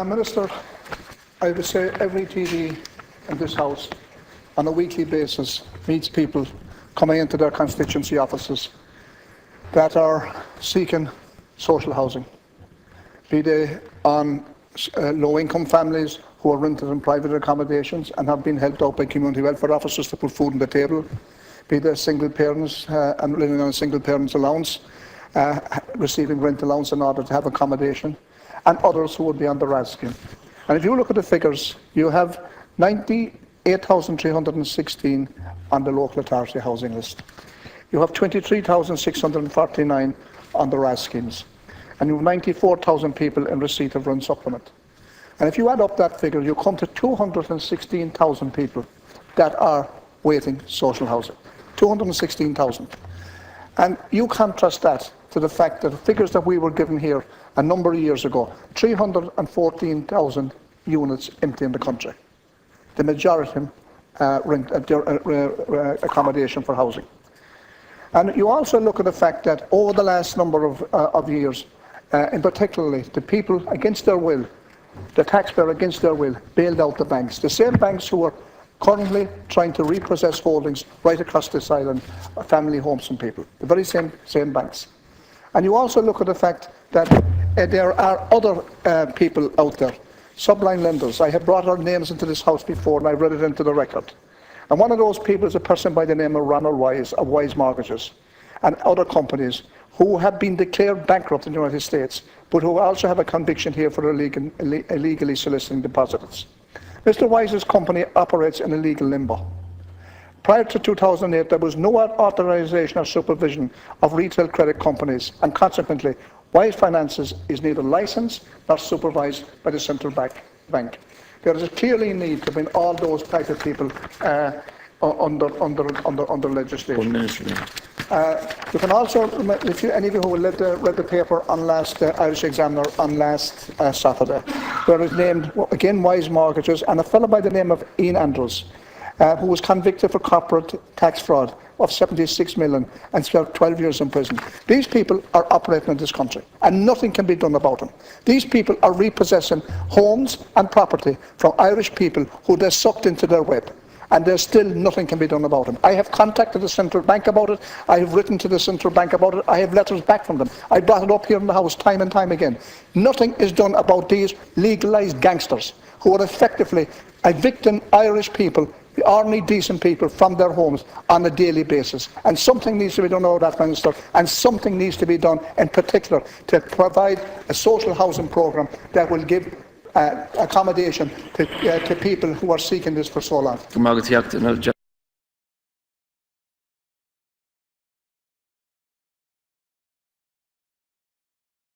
Minister, I would say every TD in this House on a weekly basis meets people coming into their constituency offices that are seeking social housing, be they on low-income families who are rented in private accommodations and have been helped out by community welfare officers to put food on the table, be they single parents and living on a single parent's allowance, receiving rent allowance in order to have accommodation, and others who would be on the RAS scheme. And if you look at the figures, you have 98,316 on the local authority housing list. You have 23,649 on the RAS schemes, and you have 94,000 people in receipt of rent supplement. And if you add up that figure, you come to 216,000 people that are waiting social housing. 216,000. And you contrast that to the fact that the figures that we were given here a number of years ago, 314,000 units empty in the country. The majority accommodation for housing. And you also look at the fact that over the last number of years, in particularly the people against their will, the taxpayer against their will, bailed out the banks. The same banks who are currently trying to repossess holdings right across this island, family homes from people. The very same banks. And you also look at the fact that there are other people out there, subline lenders. I have brought our names into this House before and I read it into the record. And one of those people is a person by the name of Ronald Wise, of Wise Mortgages, and other companies who have been declared bankrupt in the United States, but who also have a conviction here for illegally soliciting deposits. Mr. Wise's company operates in a legal limbo. Prior to 2008, there was no authorization or supervision of retail credit companies, and consequently, Wise Finances is neither licensed nor supervised by the central bank. There is a clearly need to bring all those type of people under legislation. You can also, if any of you who read the paper on last Irish Examiner on last Saturday, where it named again Wise Mortgages and a fellow by the name of Ian Andrews, who was convicted for corporate tax fraud of 76 million and spent 12 years in prison. These people are operating in this country and nothing can be done about them. These people are repossessing homes and property from Irish people who they sucked into their web. And there's still nothing can be done about them. I have contacted the central bank about it. I have written to the central bank about it. I have letters back from them. I brought it up here in the House time and time again. Nothing is done about these legalised gangsters who are effectively evicting Irish people, the ordinary decent people, from their homes on a daily basis. And something needs to be done about that, Minister, and something needs to be done in particular to provide a social housing programme that will give accommodation to people who are seeking this for so long.